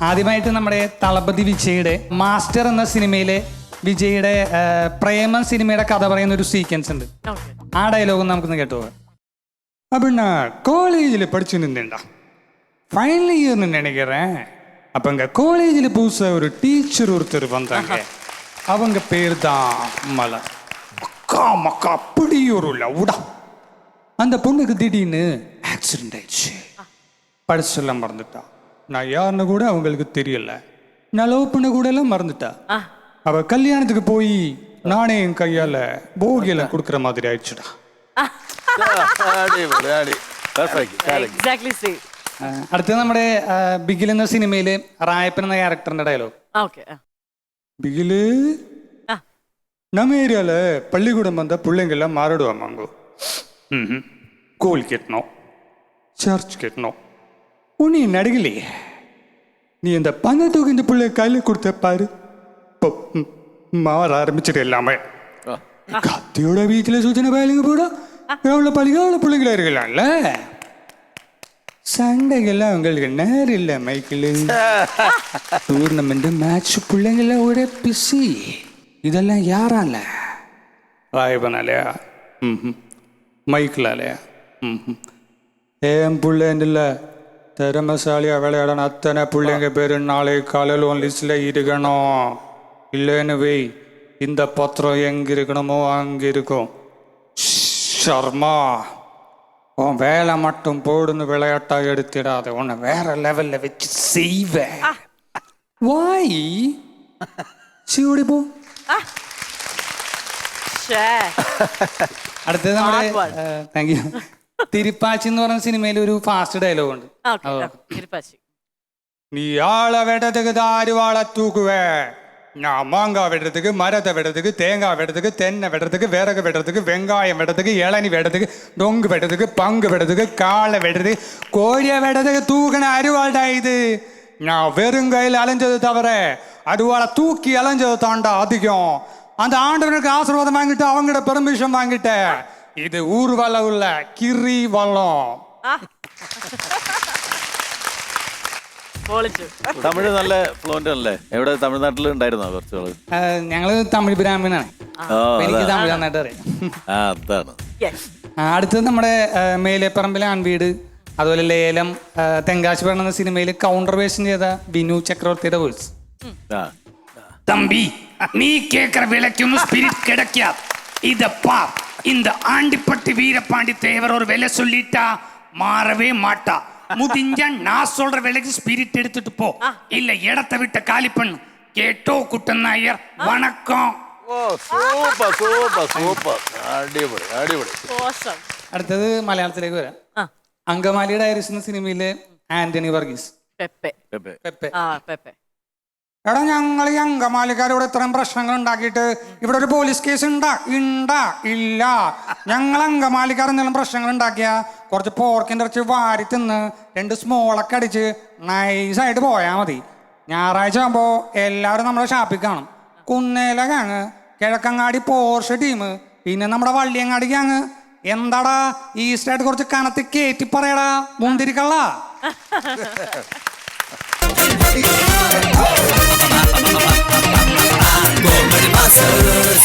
ആദ്യമായിട്ട് നമ്മുടെ തളപതി വിജയുടെ മാസ്റ്റർ എന്ന സിനിമയിലെ വിജയുടെ പ്രേമം സിനിമയുടെ കഥ പറയുന്ന ഒരു സീക്വൻസ് ഉണ്ട്. ആ ഡയലോഗ് നമുക്കൊന്ന് കേട്ടു പോകാം. அப்படின்னா காலேஜில் படிச்சு நின்றேன்டா, ஃபைனல் இயர்னு நினைக்கிறேன். அப்போ அங்கே காலேஜில் புதுசாக ஒரு டீச்சர் ஒருத்தர் வந்தாங்க. அவங்க பேர் தான் மலர். அக்கா மக்கா அப்படி ஒரு லவ்டா. அந்த பொண்ணுக்கு திடீர்னு ஆக்சிடென்ட் ஆயிடுச்சு. படிச்செல்லாம் மறந்துட்டா. நான் யாருன்னு கூட அவங்களுக்கு தெரியல. நான் லவ் பண்ண கூட எல்லாம் மறந்துட்டா. அவ கல்யாணத்துக்கு போய் நானே என் கையால போகியெல்லாம் கொடுக்குற மாதிரி ஆயிடுச்சுடா. അടുത്തത് നമ്മുടെ ബിഗിൽ എന്ന സിനിമയില് റായപ്പൻ എന്ന ക്യാരക്ടറിന്റെ ഡയലോഗ്. பிகிலு நம்ம ஏரியாவில் பள்ளிக்கூடம் வந்த பிள்ளைங்கெல்லாம் மாறிடுவாமாங்கோ. கோவில் கட்டணும், சர்ச் கட்டணும், உன்னை நடுகலையே. நீ இந்த பண தொகை இந்த பிள்ளை கையில் கொடுத்த பாரு, இப்போ மாற ஆரம்பிச்சிட்டு எல்லாமே. கத்தியோட வீட்டில் சூச்சனை பயலுங்க போட எவ்வளோ பள்ளிங்க அவ்வளோ பிள்ளைங்களா இருக்கலாம்ல. சண்டைகள்லாம் அவங்களுக்கு நேரம் இல்லை மைக்கிள். டூர்னமெண்ட் மேட்ச் பிள்ளைங்கள ஒரே பிஸி. இதெல்லாம் யாரால? ராயபனாலயா? மைக்கிளாலயா? ஏன் பிள்ளைல திறமசாலியாக விளையாடணும் அத்தனை பிள்ளைங்க பேர் நாளை காலையில் உன் லிஸ்டில் இருக்கணும். இல்லைன்னு வை, இந்த பத்திரம் எங்கே இருக்கணுமோ அங்கே இருக்கும். ஷர்மா, உன் வேலை மட்டும் போடுன்னு விளையாட்டா எடுத்துடாத, உன்னை வேற லெவல்ல வச்சு செய்வேன். வாய் சிவடி போ. അടുത്തത് നമ്മുടെ താങ്ക് യു തിരുപ്പാച്ചി എന്ന് പറഞ്ഞ സിനിമയിൽ ഒരു ഫാസ്റ്റ് ഡയലോഗ് ഉണ്ട്. നീ ആളെ വെട്ടத்துக்கு தாரு வாழ தூக்குவே, நான் மாங்காய் வெட்டுறதுக்கு, மரத்தை வெட்டுறதுக்கு, தேங்காய் வெட்டுறதுக்கு, தென்னை வெட்டுறதுக்கு, விறகு வெட்டுறதுக்கு, வெங்காயம் வெட்டுறதுக்கு, இளநி வெட்டுறதுக்கு, டொங்கு வெட்டுறதுக்கு, பங்கு வெட்டுறதுக்கு, காலை வெட்டுறதுக்கு, கோழியை வெட்டுறதுக்கு தூக்கின அருவாள்டா இது. நான் வெறுங்கையில் அலைஞ்சது தவிர அருவாளை தூக்கி அலைஞ்சது தாண்டா அதிகம். அந்த ஆண்டவனுக்கு ஆசீர்வாதம் வாங்கிட்டு அவங்ககிட்ட பெர்மிஷன் வாங்கிட்டேன். இது ஊர் வளம் உள்ள கிரி வளம். തമിഴ് നല്ല ഫ്ലുവന്റ് അല്ലേ? എവിടെ തമിഴ്നാട്ടിൽ ഉണ്ടായിരുന്നോ കുറച്ച് ആള്? ഞങ്ങള് തമിഴ് ബ്രാഹ്മണാണ്, എനിക്ക് തമിഴ് നന്നായിട്ട് അറിയാം. അതാണ്. അടുത്തത് നമ്മുടെ മേലെപ്പറമ്പിലെ ആൺവീട്, അതുപോലെ ലേലം, തെങ്കാശിപട്ടണം എന്ന സിനിമയിൽ കൗണ്ടർ വേഷം ചെയ്ത വിനു ചക്രവർത്തിയുടെ വോയിസ്. தம்பி, நீ கேட்கிற விலைக்கும் ஸ்பிரிட் கிடைக்காது. இத பார், இந்த ஆண்டிப்பட்டி வீரபாண்டி தேவர் ஒரு விலை சொல்லிட்டா மாறவே மாட்டா. முடிஞ்ச நான் சொல்ற விலைக்கு ஸ்பிரிட் எடுத்துட்டு போ, இல்ல இடத்தை விட்டு காலி பண்ணு. கேட்டோ குட்டன் நாயர், வணக்கம். അടുത്തത് മലയാളത്തിലേക്ക് വരാം. അങ്കമാലി ഡയറീസ് എന്ന സിനിമയിലെ ആന്റണി വർഗീസ്. എടാ, ഞങ്ങൾ ഈ അങ്കമാലിക്കാരോട് ഇത്രയും പ്രശ്നങ്ങൾ ഉണ്ടാക്കിയിട്ട് ഇവിടെ ഒരു പോലീസ് കേസ് ഇല്ല. ഞങ്ങൾ അങ്കമാലിക്കാർ എന്തെങ്കിലും പ്രശ്നങ്ങൾ ഉണ്ടാക്കിയ കുറച്ച് പോർക്കിൻ്റെ ഇറച്ചി വാരി തിന്ന് 2 സ്മോളൊക്കെ അടിച്ച് നൈസായിട്ട് പോയാൽ മതി. ഞായറാഴ്ച ആകുമ്പോൾ എല്ലാവരും നമ്മുടെ ഷാപ്പിൽ കാണും. കുന്നേല ഗാങ്, കിഴക്കങ്ങാടി പോർഷ് ടീം, പിന്നെ നമ്മുടെ വള്ളിയങ്ങാടി ഗാങ്. എന്താടാ ഈസ്റ്റായിട്ട് കുറച്ച് കനത്തി കയറ്റി പറയടാ മുന്തിരിക്കള്ള. Comedy Masters.